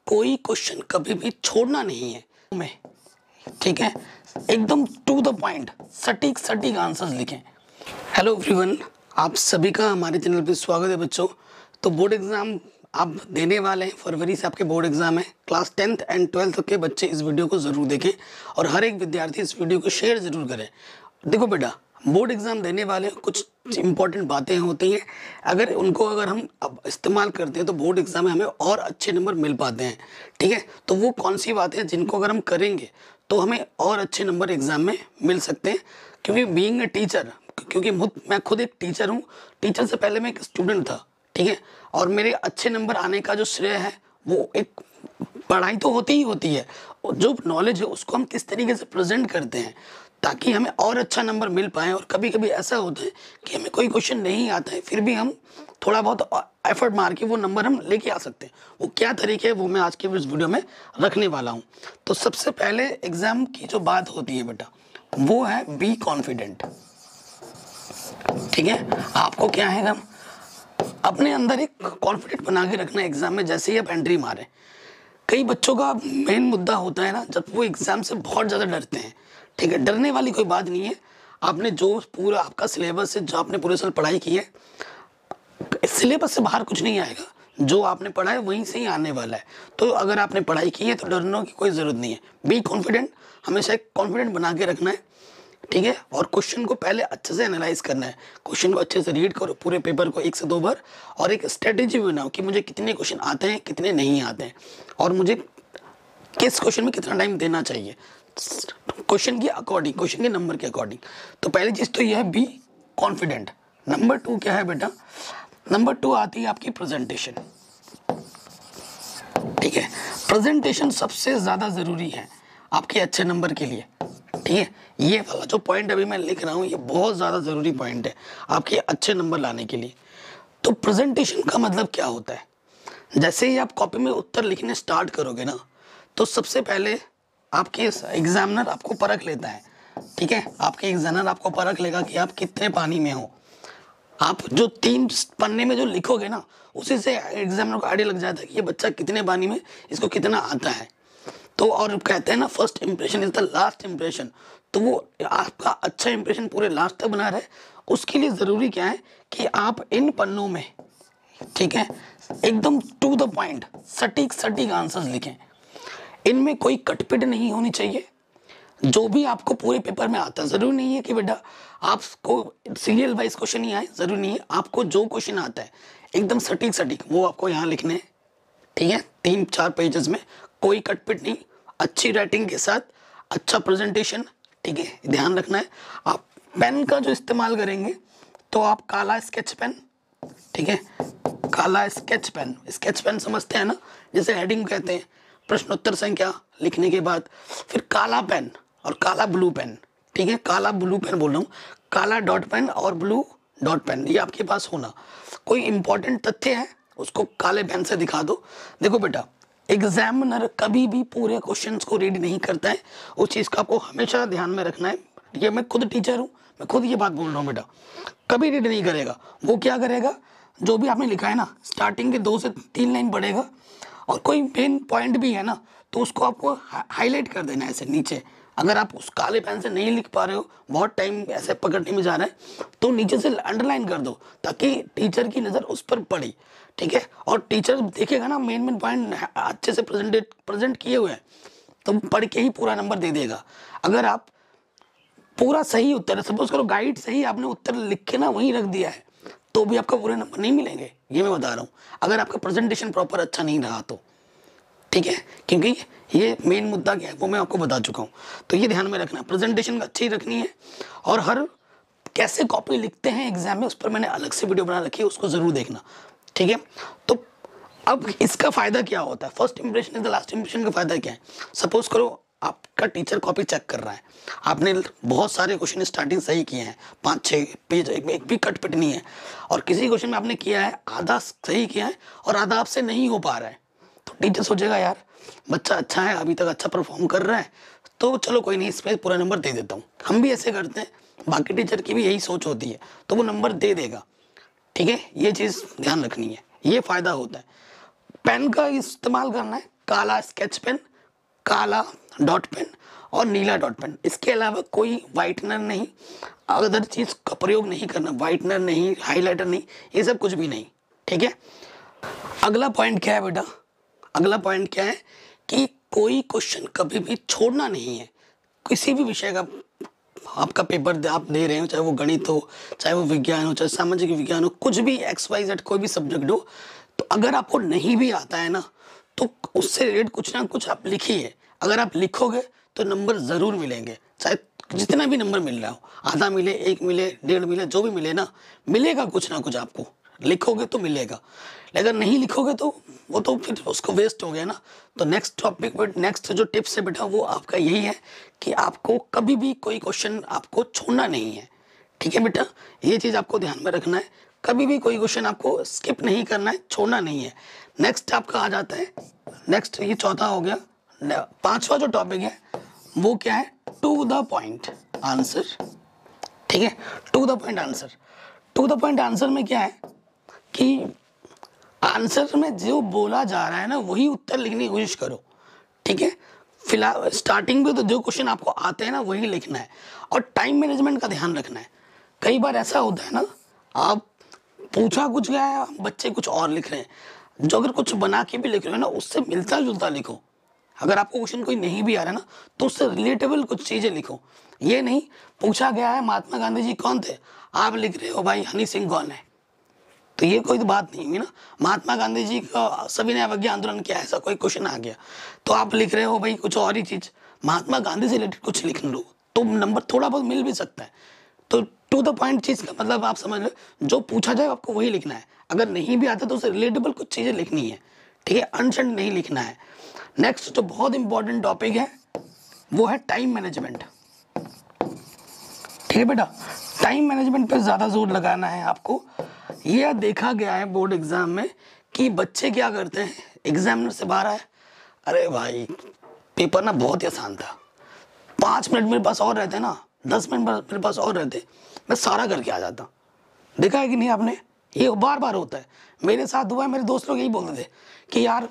कोई क्वेश्चन कभी भी छोड़ना नहीं है में, ठीक है। एकदम टू द पॉइंट सटीक सटीक आंसर्स लिखें। हेलो एवरीवन, आप सभी का हमारे चैनल पे स्वागत है बच्चों। तो बोर्ड एग्जाम आप देने वाले हैं, फरवरी से आपके बोर्ड एग्जाम है। क्लास 10th एंड 12th के बच्चे इस वीडियो को ज़रूर देखें और हर एक विद्यार्थी इस वीडियो को शेयर ज़रूर करें। देखो बेटा, बोर्ड एग्जाम देने वाले कुछ इंपॉर्टेंट बातें होती हैं, अगर हम अब इस्तेमाल करते हैं तो बोर्ड एग्जाम में हमें और अच्छे नंबर मिल पाते हैं, ठीक है। तो वो कौन सी बातें हैं जिनको अगर हम करेंगे तो हमें और अच्छे नंबर एग्जाम में मिल सकते हैं। क्योंकि बीइंग अ टीचर, क्योंकि मैं खुद एक टीचर हूँ, टीचर से पहले मैं एक स्टूडेंट था, ठीक है। और मेरे अच्छे नंबर आने का जो श्रेय है वो एक पढ़ाई तो होती ही होती है, और जो नॉलेज है उसको हम किस तरीके से प्रेजेंट करते हैं ताकि हमें और अच्छा नंबर मिल पाए। और कभी कभी ऐसा होता है कि हमें कोई क्वेश्चन नहीं आता है, फिर भी हम थोड़ा बहुत एफर्ट मार के वो नंबर हम लेके आ सकते हैं। वो क्या तरीके है वो मैं आज के इस वीडियो में रखने वाला हूँ। तो सबसे पहले एग्जाम की जो बात होती है बेटा, वो है बी कॉन्फिडेंट, ठीक है। आपको क्या है, अपने अंदर एक कॉन्फिडेंट बना के रखना है एग्जाम में जैसे ही आप एंट्री मारें। कई बच्चों का मेन मुद्दा होता है ना, जब वो एग्जाम से बहुत ज़्यादा डरते हैं, ठीक है। डरने वाली कोई बात नहीं है। आपने जो पूरा आपका सिलेबस है, जो आपने पूरे साल पढ़ाई की है, सिलेबस से बाहर कुछ नहीं आएगा। जो आपने पढ़ा है वहीं से ही आने वाला है। तो अगर आपने पढ़ाई की है तो डरने की कोई ज़रूरत नहीं है। बी कॉन्फिडेंट, हमेशा एक कॉन्फिडेंट बना के रखना है, ठीक है। और क्वेश्चन को पहले अच्छे से एनालाइज करना है, क्वेश्चन को अच्छे से रीड करो, पूरे पेपर को 1 से 2 बार, और एक स्ट्रेटेजी बनाओ कि मुझे कितने क्वेश्चन आते हैं, कितने नहीं आते हैं, और मुझे किस क्वेश्चन में कितना टाइम देना चाहिए, क्वेश्चन के अकॉर्डिंग, क्वेश्चन के नंबर के अकॉर्डिंग। तो पहली चीज़ तो यह है बी कॉन्फिडेंट। नंबर 2 क्या है बेटा, नंबर 2 आती है आपकी प्रेजेंटेशन, ठीक है। प्रेजेंटेशन सबसे ज़्यादा ज़रूरी है आपके अच्छे नंबर के लिए, ठीक है। ये वाला जो पॉइंट अभी मैं लिख रहा हूँ ये बहुत ज़्यादा ज़रूरी पॉइंट है आपके अच्छे नंबर लाने के लिए। तो प्रेजेंटेशन का मतलब क्या होता है, जैसे ही आप कॉपी में उत्तर लिखने स्टार्ट करोगे ना, तो सबसे पहले आपके एग्जामिनर आपको परख लेता है, ठीक है। आपके एग्जामिनर आपको परख लेगा कि आप कितने पानी में हो। आप जो 3 पन्ने में जो लिखोगे ना, उसी से एग्जामिनर को आइडिया लग जाता है कि ये बच्चा कितने पानी में, इसको कितना आता है। तो और कहते हैं ना, first impression is the last impression. तो वो आपका अच्छा इंप्रेशन पूरे लास्ट तक बना रहे, उसके लिए ज़रूरी क्या है कि आप इन पन्नों में, ठीक है, एकदम टू द पॉइंट सटीक सटीक आंसर्स लिखें। इनमें कोई कटपिट नहीं होनी चाहिए। जो भी आपको पूरे पेपर में आता है, ज़रूरी नहीं है कि बेटा आपको सीरियल वाइज क्वेश्चन ही आए, ज़रूरी नहीं है। आपको जो क्वेश्चन आता है एकदम सटीक सटीक वो आपको यहाँ लिखने हैं, ठीक है। 3-4 पेजेस में कोई कटपिट नहीं, अच्छी राइटिंग के साथ अच्छा प्रेजेंटेशन, ठीक है। ध्यान रखना है। आप पेन का जो इस्तेमाल करेंगे तो आप काला स्केच पेन, ठीक है, काला स्केच पेन, स्केच पेन समझते हैं ना, जैसे हेडिंग कहते हैं, प्रश्नोत्तर संख्या लिखने के बाद फिर काला पेन और काला ब्लू पेन, ठीक है। काला ब्लू पेन बोल रहा हूँ, काला डॉट पेन और ब्लू डॉट पेन, ये आपके पास होना। कोई इंपॉर्टेंट तथ्य है उसको काले पेन से दिखा दो। देखो बेटा, एग्जामिनर कभी भी पूरे क्वेश्चंस को रीड नहीं करता है, उस चीज़ का आपको हमेशा ध्यान में रखना है। ये मैं खुद टीचर हूँ, मैं खुद ये बात बोल रहा हूँ बेटा, कभी रीड नहीं करेगा। वो क्या करेगा, जो भी आपने लिखा है ना, स्टार्टिंग के 2 से 3 लाइन पढ़ेगा, और कोई मेन पॉइंट भी है ना तो उसको आपको हाईलाइट कर देना है ऐसे नीचे। अगर आप उस काले पेन से नहीं लिख पा रहे हो, बहुत टाइम ऐसे पकड़ने में जा रहा है, तो नीचे से अंडरलाइन कर दो ताकि टीचर की नज़र उस पर पड़े, ठीक है। और टीचर देखेगा ना मेन पॉइंट अच्छे से प्रेजेंट किए हुए हैं, तो पढ़ के ही पूरा नंबर दे देगा। अगर आप पूरा सही उत्तर, सपोज करो गाइड सही आपने उत्तर लिख के ना वहीं रख दिया है, तो भी आपका पूरे नंबर नहीं मिलेंगे, ये मैं बता रहा हूँ, अगर आपका प्रेजेंटेशन प्रॉपर अच्छा नहीं रहा तो, ठीक है। क्योंकि ये मेन मुद्दा क्या है वो मैं आपको बता चुका हूँ। तो ये ध्यान में रखना, प्रेजेंटेशन अच्छी रखनी है। और हर कैसे कॉपी लिखते हैं एग्जाम में उस पर मैंने अलग से वीडियो बना रखी है, उसको ज़रूर देखना, ठीक है। तो अब इसका फ़ायदा क्या होता है, first impression is the last impression का फ़ायदा क्या है। सपोज करो आपका टीचर कॉपी चेक कर रहा है, आपने बहुत सारे क्वेश्चन स्टार्टिंग सही किए हैं, 5-6 पेज, एक भी कटपिट नहीं है, और किसी क्वेश्चन में आपने किया है आधा सही किया है और आधा आपसे नहीं हो पा रहा है, तो टीचर सोचेगा यार बच्चा अच्छा है, अभी तक अच्छा परफॉर्म कर रहा है, तो चलो कोई नहीं, इस पर पूरा नंबर दे देता हूँ। हम भी ऐसे करते हैं, बाकी टीचर की भी यही सोच होती है, तो वो नंबर दे देगा, ठीक है। ये चीज़ ध्यान रखनी है, ये फ़ायदा होता है। पेन का इस्तेमाल करना है, काला स्केच पेन, काला डॉट पेन और नीला डॉट पेन। इसके अलावा कोई वाइटनर नहीं, अदर चीज़ का प्रयोग नहीं करना, वाइटनर नहीं, हाइलाइटर नहीं, ये सब कुछ भी नहीं, ठीक है। अगला पॉइंट क्या है बेटा, अगला पॉइंट क्या है कि कोई क्वेश्चन कभी भी छोड़ना नहीं है। किसी भी विषय का आपका पेपर आप दे रहे हो, चाहे वो गणित हो, चाहे वो विज्ञान हो, चाहे सामाजिक विज्ञान हो, कुछ भी XYZ कोई भी सब्जेक्ट हो, तो अगर आपको नहीं भी आता है ना, तो उससे रिलेटेड कुछ ना कुछ आप लिखिए। अगर आप लिखोगे तो नंबर ज़रूर मिलेंगे, चाहे जितना भी नंबर मिल रहा हो, आधा मिले, 1 मिले, 1.5 मिले, जो भी मिले ना, मिलेगा कुछ ना कुछ आपको। लिखोगे तो मिलेगा, अगर नहीं लिखोगे तो वो तो फिर उसको वेस्ट हो गया ना। तो नेक्स्ट टॉपिक पर नेक्स्ट जो टिप्स है बेटा वो आपका यही है कि आपको कभी भी कोई क्वेश्चन आपको छोड़ना नहीं है, ठीक है बेटा। ये चीज़ आपको ध्यान में रखना है, कभी भी कोई क्वेश्चन आपको स्किप नहीं करना है, छोड़ना नहीं है। नेक्स्ट आपका आ जाता है, नेक्स्ट ये चौथा हो गया। पांचवा जो टॉपिक है वो क्या है, टू द पॉइंट आंसर, ठीक है। To the point answer, to the point answer में क्या है कि आंसर में जो बोला जा रहा है ना वही उत्तर लिखने की कोशिश करो, ठीक है। फिलहाल स्टार्टिंग में तो जो क्वेश्चन आपको आते हैं ना वही लिखना है, और टाइम मैनेजमेंट का ध्यान रखना है। कई बार ऐसा होता है ना, आप पूछा कुछ गया है, बच्चे कुछ और लिख रहे हैं। जो अगर कुछ बना के भी लिख रहे हो ना, उससे मिलता जुलता लिखो। अगर आपको क्वेश्चन कोई नहीं भी आ रहा ना, तो उससे रिलेटेबल कुछ चीज़ें लिखो। ये नहीं पूछा गया है महात्मा गांधी जी कौन थे, आप लिख रहे हो भाई हनी सिंह कौन है, तो ये कोई तो बात नहीं हुई ना। महात्मा गांधी जी का सविनय अवज्ञा आंदोलन क्या है, ऐसा कोई क्वेश्चन आ गया तो आप लिख रहे हो भाई कुछ और ही चीज़। महात्मा गांधी से रिलेटेड कुछ लिख लो तो नंबर थोड़ा बहुत मिल भी सकता है। तो टू द पॉइंट चीज़ का मतलब आप समझ लो, जो पूछा जाए आपको वही लिखना है। अगर नहीं भी आता तो उससे रिलेटेबल कुछ चीज़ें लिखनी है, ठीक है, अनशंट नहीं लिखना है। नेक्स्ट जो बहुत इंपॉर्टेंट टॉपिक है वो है टाइम मैनेजमेंट, ठीक है बेटा। टाइम मैनेजमेंट पे ज़्यादा जोर लगाना है आपको। यह देखा गया है बोर्ड एग्जाम में कि बच्चे क्या करते हैं, एग्जामिनर से बाहर आए, अरे भाई पेपर ना बहुत ही आसान था, 5 मिनट मेरे पास और रहते ना, 10 मिनट मेरे पास और रहते, मैं सारा करके आ जाता। देखा है कि नहीं आपने, ये बार बार होता है, मेरे साथ हुआ है। मेरे दोस्त लोग यही बोलते थे कि यार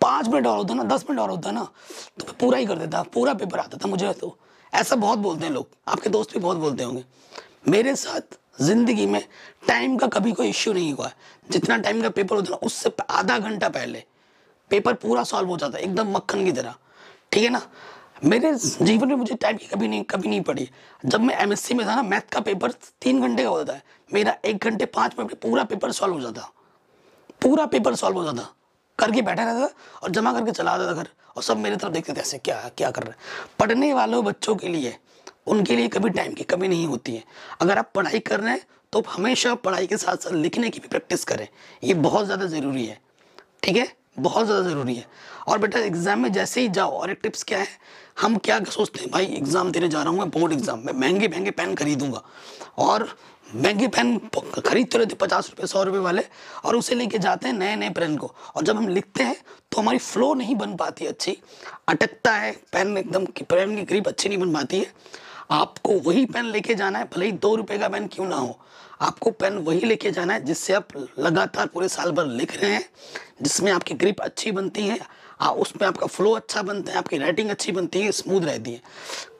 5 मिनट और होता ना, 10 मिनट और होता ना, तो मैं पूरा ही कर देता, पूरा पेपर आता था मुझे। तो ऐसा बहुत बोलते हैं लोग, आपके दोस्त भी बहुत बोलते होंगे। मेरे साथ जिंदगी में टाइम का कभी कोई इश्यू नहीं हुआ है। जितना टाइम का पेपर होता है उससे आधा घंटा पहले पेपर पूरा सॉल्व हो जाता है, एकदम मक्खन की तरह, ठीक है ना। मेरे जीवन में मुझे टाइम की कभी नहीं पड़ी। जब मैं MSc में था ना, मैथ का पेपर 3 घंटे का होता है, मेरा 1 घंटे 5 मिनट में पूरा पेपर सॉल्व हो जाता, पूरा पेपर सॉल्व हो जाता, करके बैठा रहता था और जमा करके चला आता था घर। और सब मेरी तरफ देखते थे ऐसे, क्या क्या कर रहे हैं। पढ़ने वालों बच्चों के लिए, उनके लिए कभी टाइम की कमी नहीं होती है। अगर आप पढ़ाई कर रहे हैं तो हमेशा पढ़ाई के साथ साथ लिखने की भी प्रैक्टिस करें, ये बहुत ज़्यादा ज़रूरी है, ठीक है, बहुत ज़्यादा ज़रूरी है। और बेटा एग्जाम में जैसे ही जाओ, और एक टिप्स क्या है, हम क्या सोचते हैं भाई एग्जाम देने जा रहा हूँ मैं, बोर्ड एग्जाम में महंगे महंगे पेन खरीदूंगा, और महंगे पेन खरीद तो लेते 50 रुपये 100 रुपये वाले, और उसे लेके जाते हैं नए नए पेन को, और जब हम लिखते हैं तो हमारी फ्लो नहीं बन पाती अच्छी, अटकता है पेन, एकदम पेन की ग्रिप अच्छी नहीं बन पाती है। आपको वही पेन लेके जाना है, भले ही 2 रुपये का पेन क्यों ना हो, आपको पेन वही लेके जाना है जिससे आप लगातार पूरे साल भर लिख रहे हैं, जिसमें आपकी ग्रिप अच्छी बनती है, उसमें आपका फ्लो अच्छा बनता है, आपकी राइटिंग अच्छी बनती है, स्मूथ रहती है।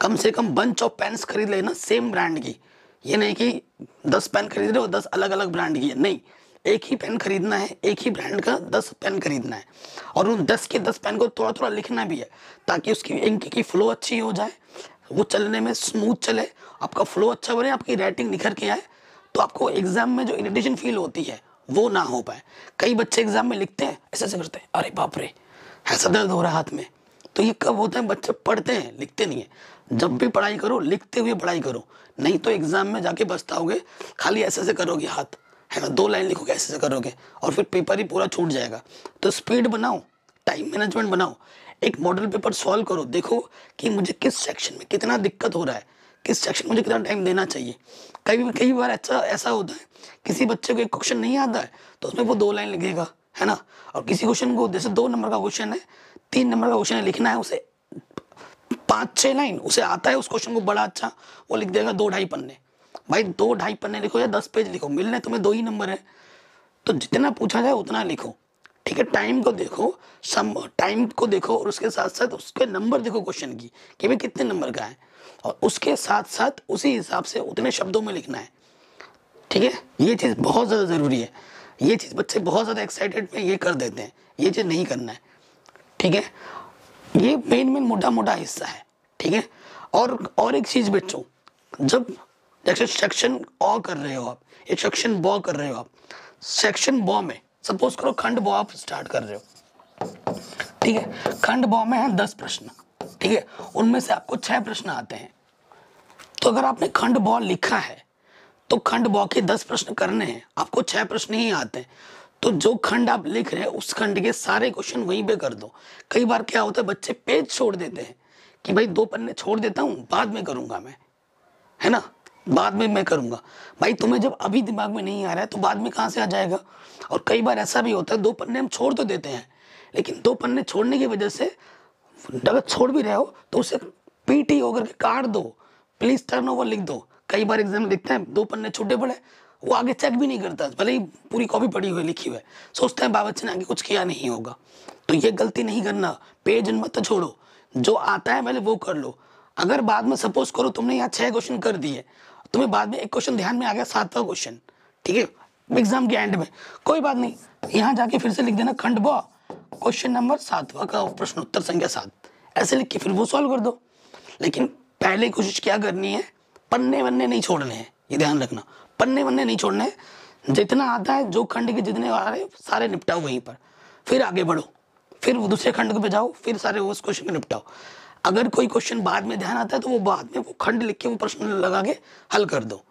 कम से कम बंच ऑफ पेन्स खरीद लेना सेम ब्रांड की, ये नहीं कि 10 पेन खरीद रहे हो 10 अलग अलग ब्रांड की, नहीं, एक ही पेन खरीदना है, एक ही ब्रांड का 10 पेन खरीदना है, और उन 10 के 10 पेन को थोड़ा थोड़ा लिखना भी है, ताकि उसकी इंक की फ्लो अच्छी हो जाए, वो चलने में स्मूथ चले, आपका फ्लो अच्छा बने, आपकी राइटिंग निखर के आए, तो आपको एग्जाम में जो इरिटेशन फील होती है वो ना हो पाए। कई बच्चे एग्जाम में लिखते हैं ऐसे ऐसे करते हैं, अरे बाप रे ऐसा दर्द हो रहा है हाथ में, तो ये कब होता है, बच्चे पढ़ते हैं लिखते नहीं है। जब भी पढ़ाई करो लिखते हुए पढ़ाई करो, नहीं तो एग्जाम में जाके पछताओगे, खाली ऐसे ऐसे करोगे हाथ, है ना, 2 लाइन लिखोगे ऐसे ऐसे करोगे और फिर पेपर ही पूरा छूट जाएगा। तो स्पीड बनाओ, टाइम मैनेजमेंट बनाओ, एक मॉडल पेपर सॉल्व करो, देखो कि मुझे किस सेक्शन में कितना दिक्कत हो रहा है, किस सेक्शन में मुझे कितना टाइम देना चाहिए। कई बार ऐसा होता है, किसी बच्चे को एक क्वेश्चन नहीं आता है तो उसमें वो 2 लाइन लिखेगा, है ना, और किसी क्वेश्चन को जैसे 2 नंबर का क्वेश्चन है, 3 नंबर का क्वेश्चन है, लिखना है उसे 5-6 लाइन, उसे आता है उस क्वेश्चन को बड़ा अच्छा, वो लिख देगा 2-2.5 पन्ने। भाई 2-2.5 पन्ने लिखो या 10 पेज लिखो, मिलने तुम्हें 2 ही नंबर है, तो जितना पूछा जाए उतना लिखो, ठीक है, टाइम को देखो, टाइम को देखो और उसके साथ साथ उसके नंबर देखो क्वेश्चन की कि भाई कितने नंबर का है, और उसके साथ साथ उसी हिसाब से उतने शब्दों में लिखना है। ठीक है, ये चीज़ बहुत ज़्यादा ज़रूरी है। ये चीज़ बच्चे बहुत ज़्यादा एक्साइटेड में ये कर देते हैं, ये चीज़ नहीं करना है। ठीक है, ये मेन मोटा मोटा हिस्सा है। ठीक है, और एक चीज़ बच्चों, जब जैसे सेक्शन अ कर रहे हो आप, एक सेक्शन ब कर रहे हो आप, सेक्शन ब में सपोज करो खंड ब आप स्टार्ट कर रहे हो। ठीक है, खंड ब में है 10 प्रश्न। ठीक है, उनमें से आपको 6 प्रश्न आते हैं। तो अगर आपने खंड ब लिखा है तो खंड ब के 10 प्रश्न करने हैं, आपको 6 प्रश्न ही आते हैं। तो जो खंड आप लिख रहे हैं उस खंड के सारे क्वेश्चन वहीं पे कर दो। कई बार क्या होता है, बच्चे पेज छोड़ देते हैं कि भाई 2 पन्ने छोड़ देता हूँ, बाद में करूंगा मैं, है ना, बाद में मैं करूंगा। भाई तुम्हें जब अभी दिमाग में नहीं आ रहा है तो बाद में कहाँ से आ जाएगा। और कई बार ऐसा भी होता है 2 पन्ने हम छोड़ तो देते हैं, लेकिन 2 पन्ने छोड़ने की वजह से अगर छोड़ भी रहे हो तो उसे पीटी होकर के काट दो, प्लीज टर्न ओवर लिख दो। कई बार एग्जाम लिखते हैं 2 पन्ने छूटे पड़े, वो आगे चेक भी नहीं करता, भले ही पूरी कॉपी पड़ी हुई लिखी हुई है, सोचते हैं बाबा ने आगे कुछ किया नहीं होगा। तो ये गलती नहीं करना, पेज मत छोड़ो, जो आता है पहले वो कर लो। अगर बाद में सपोज करो तुमने यहाँ 6 क्वेश्चन कर दिए, तुम्हें बाद में एक क्वेश्चन ध्यान में आ गया, 7वां क्वेश्चन, ठीक है, एग्जाम के एंड में, कोई बात नहीं, यहाँ जाके फिर से लिख देना खंड ब क्वेश्चन नंबर 7वां का प्रश्न उत्तर संख्या 7, ऐसे लिख के फिर वो सॉल्व कर दो। लेकिन पहले कोशिश क्या करनी है, पन्ने वन्ने नहीं छोड़ने हैं, ये ध्यान रखना, पन्ने वन्ने नहीं छोड़ने हैं। जितना आता है, जो खंड के जितने आ रहे सारे निपटाओ वहीं पर, फिर आगे बढ़ो, फिर दूसरे खंड पे जाओ, फिर सारे उस क्वेश्चन को निपटाओ। अगर कोई क्वेश्चन बाद में ध्यान आता है तो वो बाद में वो खंड लिख के वो प्रश्न लगा के हल कर दो।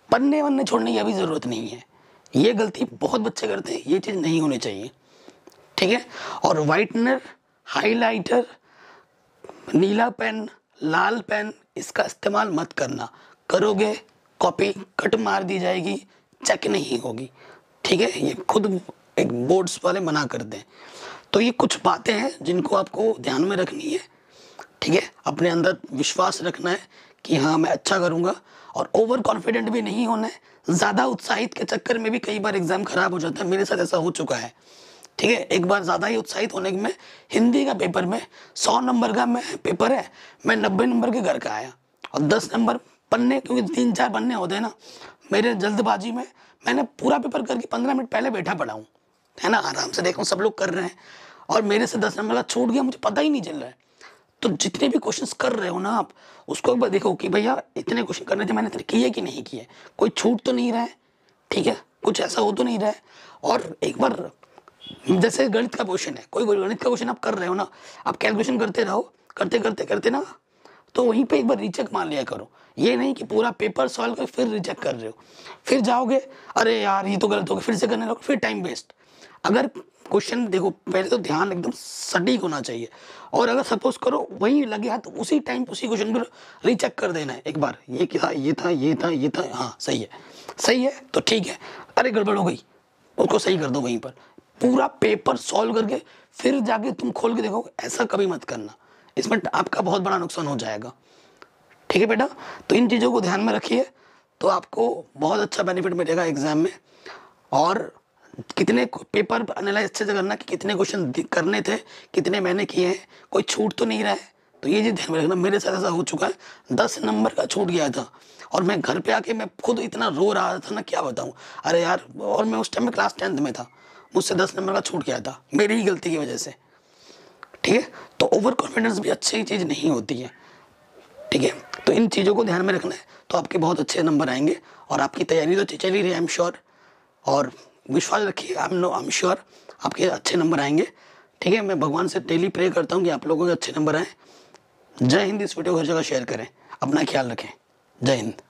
पन्ने वन्ने छोड़ने की अभी जरूरत नहीं है, ये गलती बहुत बच्चे करते हैं, ये चीज़ नहीं होनी चाहिए। ठीक है, और वाइटनर, हाइलाइटर, नीला पेन, लाल पेन, इसका इस्तेमाल मत करना, करोगे कॉपी कट मार दी जाएगी, चेक नहीं होगी। ठीक है, ये खुद एक बोर्ड्स वाले मना कर दें। तो ये कुछ बातें हैं जिनको आपको ध्यान में रखनी है। ठीक है, अपने अंदर विश्वास रखना है कि हाँ मैं अच्छा करूँगा, और ओवर कॉन्फिडेंट भी नहीं होना है। ज़्यादा उत्साहित के चक्कर में भी कई बार एग्जाम खराब हो जाता है, मेरे साथ ऐसा हो चुका है। ठीक है, एक बार ज़्यादा ही उत्साहित होने में हिंदी का पेपर में 100 नंबर का मैं पेपर है, मैं 90 नंबर के घर का आया, और 10 नंबर पन्ने, क्योंकि 3-4 पन्ने होते हैं ना, मेरे जल्दबाजी में मैंने पूरा पेपर करके 15 मिनट पहले बैठा पड़ा हूँ, है ना, आराम से देखो सब लोग कर रहे हैं, और मेरे से 10 नंबर का छूट गया, मुझे पता ही नहीं चल रहा है। तो जितने भी क्वेश्चंस कर रहे हो ना आप, उसको एक बार देखो कि भैया इतने क्वेश्चन करने थे, मैंने इतने किए कि नहीं किए, कोई छूट तो नहीं रहा है, ठीक है, कुछ ऐसा हो तो नहीं रहा है। और एक बार जैसे गणित का क्वेश्चन है, कोई गणित का क्वेश्चन आप कर रहे हो ना, आप कैलकुलेशन करते रहो, करते करते करते ना, तो वहीं पे एक बार रीचेक मान लिया करो। ये नहीं कि पूरा पेपर सॉल्व कर फिर रीचेक कर रहे हो, फिर जाओगे अरे यार ये तो गलत हो गया, फिर से करने लगो, फिर टाइम वेस्ट। अगर क्वेश्चन देखो, पहले तो ध्यान एकदम सटीक होना चाहिए, और अगर सपोज करो वहीं लगे हाथ तो उसी टाइम उसी क्वेश्चन पर रीचेक कर देना है एक बार, ये क्या, ये था, ये था, ये था, हाँ सही है, सही है तो ठीक है, अरे गड़बड़ हो गई, उसको सही कर दो वहीं पर। पूरा पेपर सॉल्व करके फिर जाके तुम खोल के देखो, ऐसा कभी मत करना, इसमें आपका बहुत बड़ा नुकसान हो जाएगा। ठीक है बेटा, तो इन चीज़ों को ध्यान में रखिए, तो आपको बहुत अच्छा बेनिफिट मिलेगा एग्जाम में। और कितने पेपर एनालाइज अच्छे से करना कि कितने क्वेश्चन करने थे, कितने मैंने किए हैं, कोई छूट तो नहीं रहा है, तो ये चीज़ ध्यान में रखना। मेरे साथ ऐसा हो चुका है, 10 नंबर का छूट गया था, और मैं घर पे आके मैं खुद इतना रो रहा था ना, क्या बताऊँ, अरे यार, और मैं उस टाइम में क्लास 10th में था, मुझसे 10 नंबर का छूट गया था मेरी ही गलती की वजह से। ठीक है, तो ओवर कॉन्फिडेंस भी अच्छी चीज़ नहीं होती है। ठीक है, तो इन चीज़ों को ध्यान में रखना है, तो आपके बहुत अच्छे नंबर आएंगे, और आपकी तैयारी तो चल ही रही है, आई एम श्योर, और विश्वास रखिए, आई एम श्योर आपके अच्छे नंबर आएंगे। ठीक है, मैं भगवान से डेली प्रे करता हूँ कि आप लोगों के अच्छे नंबर आएँ। जय हिंद। इस वीडियो को हर जगह शेयर करें, अपना ख्याल रखें, जय हिंद।